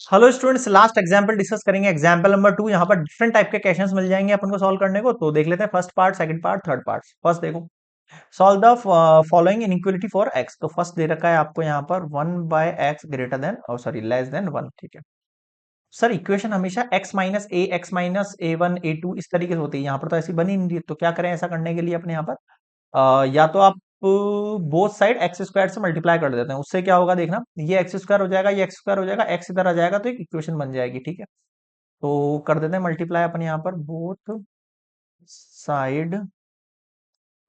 Hello students, last example discuss करेंगे। Example number 2। यहाँ पर डिफरेंट टाइप के क्वेश्चंस मिल जाएंगे अपन को सॉल्व करने को। तो देख लेते हैं first part, second part, third part. First देखो, solve the following inequality for x. तो फर्स्ट दे रखा है आपको यहाँ पर 1/x ग्रेटर देन, और सॉरी लेस देन 1। ठीक है सर, इक्वेशन हमेशा x minus a, x minus A1 A2 इस तरीके से होती है। यहाँ पर तो ऐसी बनी नहीं रही, तो क्या करें ऐसा करने के लिए अपने यहाँ पर या तो आप बोथ साइड एक्स स्क्वायर से मल्टीप्लाई कर देते हैं। उससे क्या होगा देखना, ये एक्स स्क्वायर हो जाएगा, ये एक्स स्क्वायर हो जाएगा, एक्स इधर आ जाएगा, तो एक इक्वेशन बन जाएगी। ठीक है, तो कर देते हैं मल्टीप्लाई अपन यहाँ पर, both side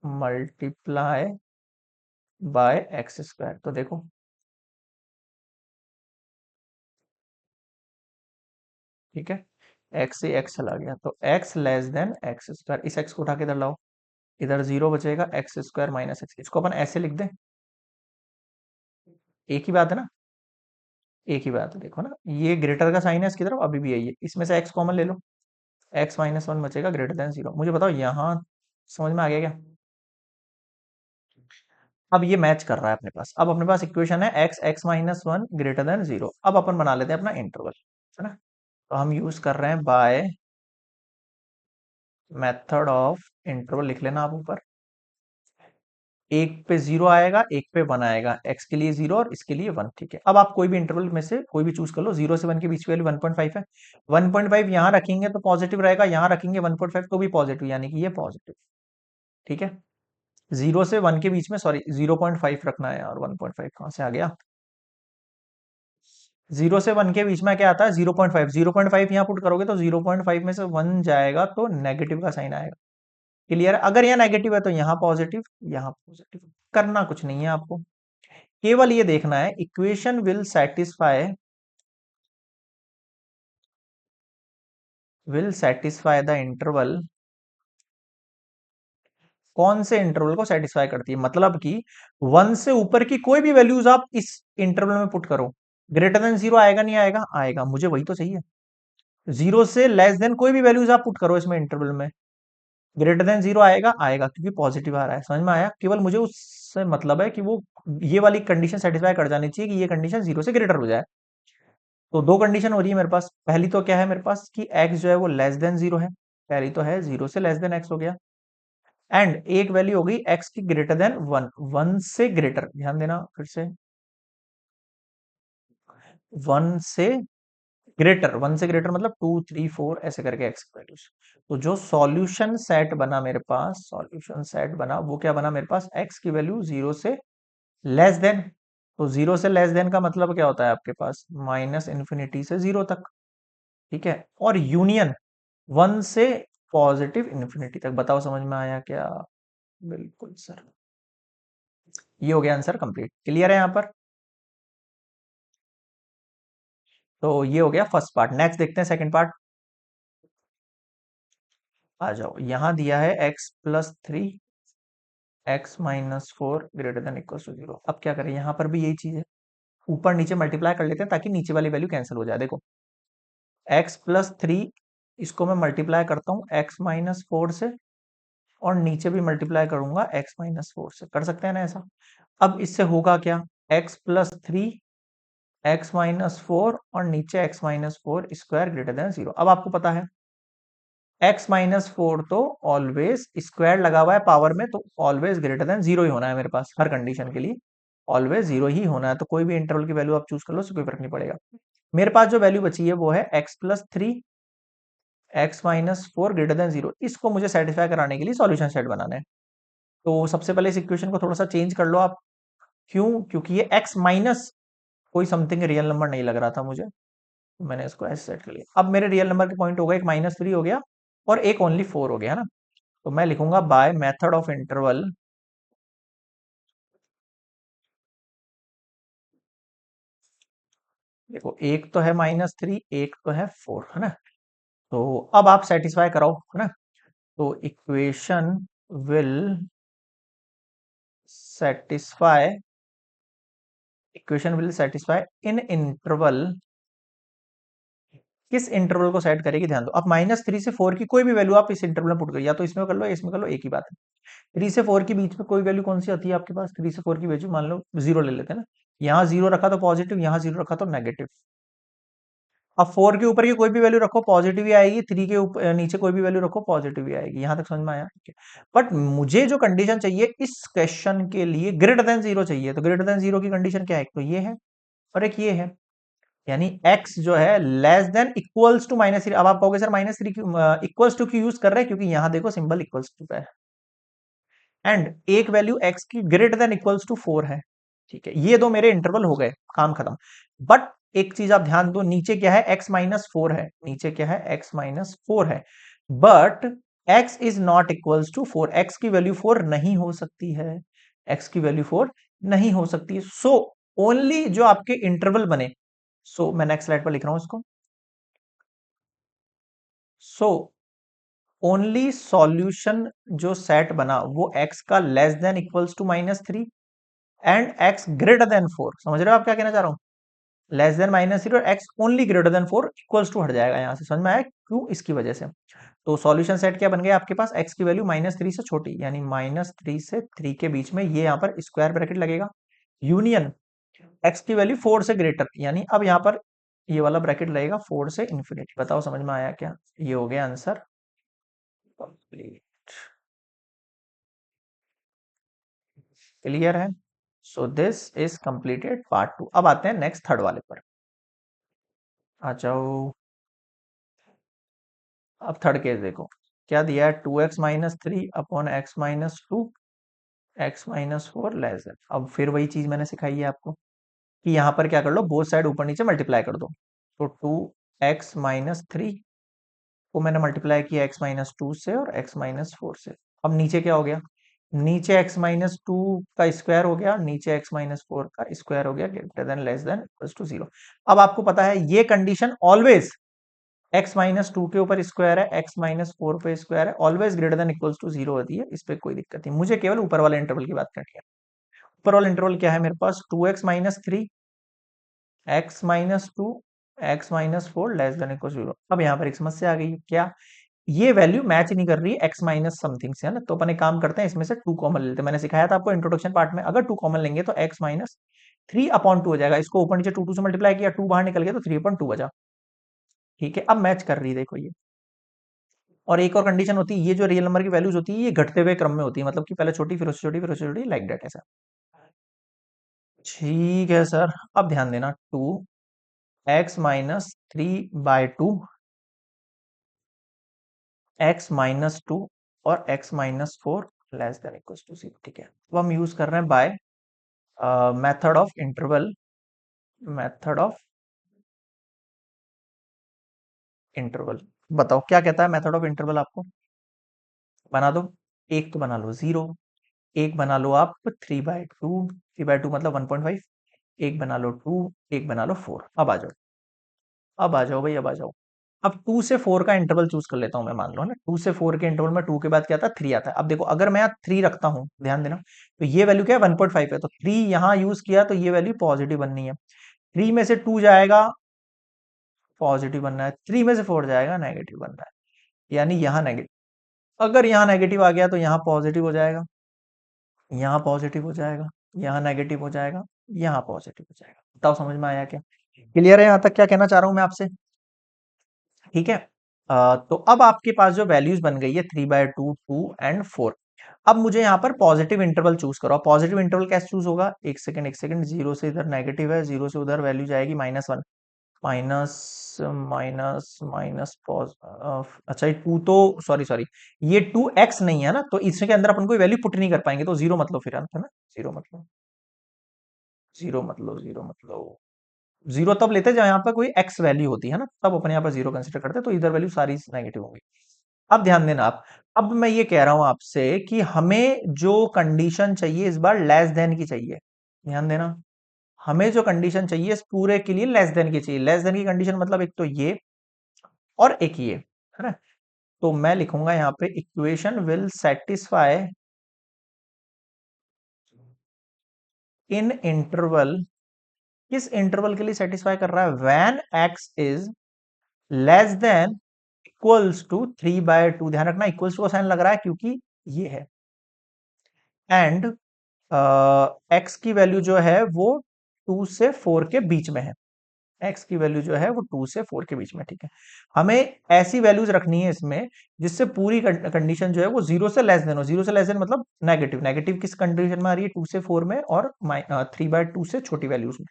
multiply by x square. तो देखो, ठीक है, एक्स से एक्स चला गया तो x less than x square. इस एक्स को उठा के इधर लाओ, इधर जीरो बचेगा, एक्स स्क्वायर माइनस एक्स। इसको अपन ऐसे लिख दें, एक ही बात है ना, एक ही बात है। देखो ना, ये ग्रेटर का साइन है इसकी तरफ, अभी भी यही है। इसमें से एक्स कॉमन ले लो, एक्स माइनस वन बचेगा ग्रेटर देन जीरो। मुझे बताओ यहाँ समझ में आ गया क्या? अब ये मैच कर रहा है अपने पास। अब अपने पास इक्वेशन है x x minus one greater than zero. अब अपन बना लेते हैं अपना इंटरवल, है ना। तो हम यूज कर रहे हैं बाय मेथड ऑफ इंटरवल। लिख लेना आप ऊपर, एक पे जीरो आएगा, एक पे वन आएगा। एक्स के लिए जीरो और इसके लिए वन। ठीक है, अब आप कोई भी इंटरवल में से कोई भी चूज कर लो। जीरो से वन के बीच की वैल्यू 1.5 है। 1.5 यहाँ रखेंगे तो पॉजिटिव रहेगा, यहाँ रखेंगे 1.5 तो भी पॉजिटिव, यानी कि ये पॉजिटिव। ठीक है, जीरो से वन के बीच में, सॉरी 0.5 रखना है, और 1.5 कहां से आ गया। जीरो से वन के बीच में क्या आता है, 0.5। 0.5 यहाँ पुट करोगे तो 0.5 में से वन जाएगा तो नेगेटिव का साइन आएगा। क्लियर है? अगर यहाँ नेगेटिव है तो यहाँ पॉजिटिव, यहाँ पॉजिटिव। करना कुछ नहीं है आपको, केवल ये देखना है equation will satisfy the interval. कौन से इंटरवल को सेटिस्फाई करती है, मतलब कि वन से ऊपर की कोई भी वैल्यूज आप इस इंटरवल में पुट करो। ग्रेटर देन जीरो आएगा नहीं आएगा? आएगा, मुझे वही तो चाहिए। जीरो से लेस देन कोई भी वैल्यूज आप पुट करो इसमें इंटरवल में, ग्रेटर देन जीरो आएगा? आएगा, क्योंकि पॉजिटिव आ रहा है। समझ में आया? केवल मुझे उससे मतलब है कि वो ये वाली कंडीशन सेटिस्फाई कर जानी चाहिए कि ये कंडीशन जीरो से ग्रेटर हो जाए। तो दो कंडीशन हो रही है मेरे पास। पहली तो क्या है मेरे पास कि x जो है वो लेस देन जीरो है। पहली तो है जीरो से लेस देन x हो गया। एंड एक वैल्यू हो गई x की ग्रेटर देन वन, वन से ग्रेटर। ध्यान देना फिर से, वन से ग्रेटर, वन से ग्रेटर मतलब 2 3 4 ऐसे करके x की वैल्यूज। तो जो सॉल्यूशन सेट बना मेरे पास, सॉल्यूशन सेट बना वो क्या बना मेरे पास, x की वैल्यू जीरो से लेस देन। तो जीरो से लेस देन का मतलब क्या होता है आपके पास, माइनस इन्फिनिटी से जीरो तक। ठीक है, और यूनियन वन से पॉजिटिव इन्फिनिटी तक। बताओ समझ में आया क्या? बिल्कुल सर, ये हो गया आंसर कंप्लीट। क्लियर है यहाँ पर? तो ये हो गया फर्स्ट पार्ट। नेक्स्ट देखते हैं सेकंड पार्ट। आ जाओ, यहां दिया है x+3 x-4 greater than equal to zero. अब क्या करें, यहां पर भी यही चीज है, ऊपर नीचे मल्टीप्लाई कर लेते हैं ताकि नीचे वाली वैल्यू कैंसिल हो जाए। देखो, x+3, इसको मैं मल्टीप्लाई करता हूँ x-4 से, और नीचे भी मल्टीप्लाई करूंगा x-4 से। कर सकते हैं ना ऐसा? अब इससे होगा क्या, x+3 x-4 और नीचे x-4 square greater than zero. अब आपको पता है x-4 तो ऑलवेज स्क्वायर लगा हुआ है पावर में, तो ऑलवेज ग्रेटर देन जीरो ही होना है मेरे पास, हर कंडीशन के लिए ऑलवेज जीरो ही होना है। तो कोई भी इंटरवल की वैल्यू आप चूज कर लो, उससे कोई फर्क नहीं पड़ेगा। मेरे पास जो वैल्यू बची है वो है x+3 x-4 greater than zero. इसको मुझे सेटिस्फाई कराने के लिए सॉल्यूशन सेट बनाना है। तो सबसे पहले इस इक्वेशन को थोड़ा सा चेंज कर लो आप। क्यों? क्योंकि ये x माइनस कोई समथिंग रियल नंबर नहीं लग रहा था मुझे, तो मैंने इसको ऐसे सेट कर लिया। अब मेरे रियल नंबर के पॉइंट हो गए, एक -3 हो गया और एक ओनली 4 हो गया, है ना। तो मैं लिखूंगा बाय मेथड ऑफ इंटरवल, देखो एक तो है -3, एक तो है 4, है ना। तो अब आप सेटिस्फाई कराओ, है ना। तो will satisfy equation will satisfy in interval. किस इंटरवल को सेट करेगी, ध्यान दो। अब -3 से 4 की कोई भी वैल्यू आप इस इंटरवल में पुट करो, या तो इसमें कर लो या इसमें कर लो, एक ही बात है। 3 से 4 के बीच में कोई वैल्यू कौन सी आती है आपके पास, 3 से 4 की वैल्यू मान लो जीरो ले लेते हैं ना। यहाँ जीरो रखा तो पॉजिटिव, यहाँ जीरो रखा तो नेगेटिव। अब 4 के ऊपर की कोई भी वैल्यू रखो पॉजिटिव ही आएगी, 3 के ऊपर नीचे कोई भी वैल्यू रखो पॉजिटिव ही आएगी। यहां तक समझ में आया? बट मुझे जो कंडीशन चाहिए इस क्वेश्चन के लिए ग्रेटर देन जीरो चाहिए, तो ग्रेटर देन जीरो की कंडीशन क्या है? एक तो ये है और एक ये है, यानी x जो है लेस देन इक्वल्स टू -3। अब आप कहोगे सर -3 इक्वल्स टू क्यों यूज कर रहे हैं? क्योंकि यहां देखो सिंबल इक्वल्स टू का है, एंड एक वैल्यू x की ग्रेटर देन इक्वल्स टू 4 है। ठीक है, ये दो मेरे इंटरवल हो गए, काम खत्म। बट एक चीज आप ध्यान दो, नीचे क्या है? x-4 है, नीचे क्या है? x-4 है, but x is not equals to 4, x की वैल्यू 4 नहीं हो सकती है, x की वैल्यू 4 नहीं हो सकती है। सो ओनली जो आपके इंटरवल बने, सो मैं नेक्स्ट स्लाइड पर लिख रहा हूं इसको। सो ओनली सॉल्यूशन जो सेट बना वो x का less than equals to -3 and x greater than 4। समझ रहे हो आप क्या कहना चाह रहा हूं? लेस देन -3 और x only greater than 4 equals to हट जाएगा यहां से। समझ में आया क्यों? इसकी वजह से। तो सॉल्यूशन सेट क्या बन गया आपके पास? x की वैल्यू -3 से छोटी, यानी -3 से 3 के बीच में, ये यहां पर स्क्वायर ब्रैकेट लगेगा, यूनियन x की वैल्यू 4 से ग्रेटर, यानी अब यहां पर ये वाला ब्रैकेट लगेगा 4 से इंफिनिटी। बताओ समझ में आया क्या? ये हो गया आंसर कंप्लीट। क्लियर है? So this is completed part 2। अब आते हैं नेक्स्ट थर्ड वाले पर। आ जाओ। अब थर्ड केस देखो, क्या दिया है? 2x-3 upon x-2, x-4 less than. अब फिर वही चीज मैंने सिखाई है आपको कि यहां पर क्या कर लो, बोथ साइड ऊपर नीचे मल्टीप्लाई कर दो। तो 2x-3 को मैंने मल्टीप्लाई किया x-2 से और x-4 से। अब नीचे क्या हो गया? नीचे x-2 का स्क्वायर हो गया, नीचे x-4 का स्क्वायर हो गया, greater than less than equals to 0। अब आपको पता है ये कंडीशन ऑलवेज x-2 के ऊपर स्क्वायर है, x-4 पे स्क्वायर है, always greater than equals to 0 होती है, इस पे कोई दिक्कत नहीं। मुझे केवल ऊपर वाले इंटरवल की बात करनी है। ऊपर वाला इंटरवल क्या है मेरे पास? 2x-3, x-2, x-4 less than equal 0। अब यहाँ पर एक समस्या आ गई है, क्या? ये वैल्यू मैच नहीं कर रही है x माइनस समथिंग से, है ना? तो अपन एक काम करते हैं, इसमें से 2 कॉमन लेते हैं। मैंने सिखाया था आपको इंट्रोडक्शन पार्ट में, अगर 2 कॉमन लेंगे तो x-3/2 हो जाएगा। इसको ऊपर नीचे 2 से मल्टीप्लाई किया, 2 बाहर निकल गया तो 3/2 बचा। ठीक है, अब मैच कर रही है, देखो ये। और एक और कंडीशन होती है, ये जो रियल नंबर की वैल्यूज होती है ये घटते हुए क्रम में होती है, मतलब कि पहले छोटी फिर उससे छोटी फिर उससे छोटी, लाइक दैट, ऐसा। ठीक है सर, अब ध्यान देना, 2x-3/2, x-2 और x-4 less than equal to 0। ठीक है, अब हम यूज कर रहे हैं by method of interval, method of interval. बताओ क्या कहता है मेथड ऑफ इंटरवल आपको? बना दो। एक तो बना लो 0, एक बना लो आप 3/2, 3/2 मतलब 1.5, एक बना लो 2, एक बना लो 4। अब आ जाओ, अब आ जाओ भाई, अब आ जाओ। अब 2 से 4 का इंटरवल चूज कर लेता हूं मैं, मान लो, है ना? 2 से 4 के इंटरवल में 2 के बाद क्या आता है? 3 आता है। अब देखो, अगर मैं यहाँ 3 रखता हूं, ध्यान देना, तो ये वैल्यू क्या है? 1.5 है, तो 3 यहां यूज किया तो ये वैल्यू पॉजिटिव बननी है। 3 में से 2 जाएगा, पॉजिटिव बनना है। 3 में से 4 जाएगा, नेगेटिव बनना है, यानी यहाँ नेगेटिव। अगर यहाँ नेगेटिव आ गया तो यहाँ पॉजिटिव हो जाएगा, यहाँ पॉजिटिव हो जाएगा, यहाँ नेगेटिव हो जाएगा, यहाँ पॉजिटिव हो जाएगा। बताओ समझ में आया क्या? क्लियर है यहाँ तक क्या कहना चाह रहा हूं मैं आपसे? ठीक है। तो अब आपके पास जो वैल्यूज बन गई है 3/2, 2 एंड 4। अब मुझे यहाँ पर पॉजिटिव इंटरवल चूज करो। पॉजिटिव इंटरवल कैसे चूज होगा? एक सेकंड, एक सेकंड। 0 से इधर नेगेटिव है, 0 से उधर वैल्यू जाएगी -1, माइनस माइनस माइनस पॉज, अच्छा ये 2 तो, सॉरी सॉरी, ये 2x नहीं है ना, तो इसके अंदर अपन कोई वैल्यू पुट नहीं कर पाएंगे, तो 0 मतलब फिर आंसर, है ना? 0 मतलब, 0 तब लेते हैं जब यहाँ पर कोई x वैल्यू होती है ना, तब अपन यहाँ पर 0 कंसिडर करते हैं, तो इधर वैल्यू सारी नेगेटिव होंगी। अब ध्यान देना आप, अब मैं ये कह रहा हूं आपसे कि हमें जो कंडीशन चाहिए इस बार लेस देन की चाहिए। ध्यान देना, हमें जो कंडीशन चाहिए इस पूरे के लिए लेस देन की चाहिए। लेस देन की कंडीशन मतलब एक तो ये और एक ये, है ना? तो मैं लिखूंगा यहाँ पे, equation will satisfy in interval. किस इंटरवल के लिए सेटिस्फाई कर रहा है? When x is less than equals to 3/2। ध्यान रखना, इक्वल्स टू का साइन लग रहा है क्योंकि ये है, एंड x की वैल्यू जो है वो 2 से 4 के बीच में है, एक्स की वैल्यू जो है वो 2 से 4 के बीच में, ठीक है। हमें ऐसी वैल्यूज रखनी है इसमें जिससे पूरी कंडीशन जो है वो 0 से लेस देन हो। 0 से लेस देन मतलब नेगेटिव। नेगेटिव किस कंडीशन में आ रही है? 2 से 4 में, और 3/2 से छोटी वैल्यूज में।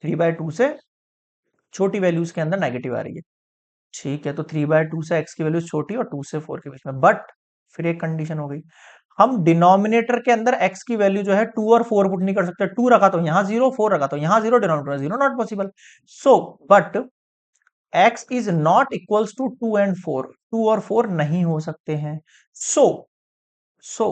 3/2 से छोटी वैल्यूज के अंदर नेगेटिव आ रही है, ठीक है। तो 3/2 से एक्स की वैल्यू छोटी और 2 से 4 के बीच में, बट फिर एक कंडीशन हो गई, हम डिनोमिनेटर के अंदर x की वैल्यू जो है 2 और 4 पुट नहीं कर सकते। 2 रखा तो यहां 0, 4 रखा तो यहां 0, denominator 0, not possible. So but x is not equals to 2 and 4, 2 और 4 नहीं हो सकते हैं। सो सो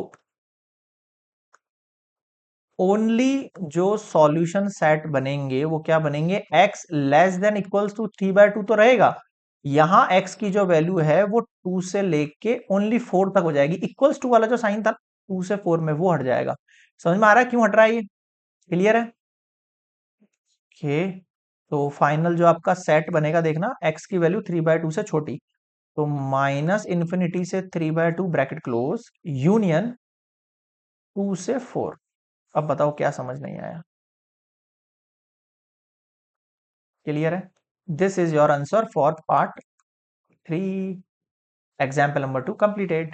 ओनली जो सॉल्यूशन सेट बनेंगे वो क्या बनेंगे? x less than equals to 3/2 तो रहेगा, यहां x की जो वैल्यू है वो 2 से लेके ओनली 4 तक हो जाएगी। इक्वल्स टू वाला जो साइन था 2 से 4 में, वो हट जाएगा। समझ में आ रहा है क्यों हट रहा है? ये क्लियर है? ओके। तो फाइनल जो आपका सेट बनेगा, देखना, x की वैल्यू 3/2 से छोटी, तो माइनस इन्फिनिटी से 3/2 ब्रैकेट क्लोज, यूनियन 2 से 4। अब बताओ क्या समझ नहीं आया? क्लियर है? This is your answer for part 3, example number 2 completed.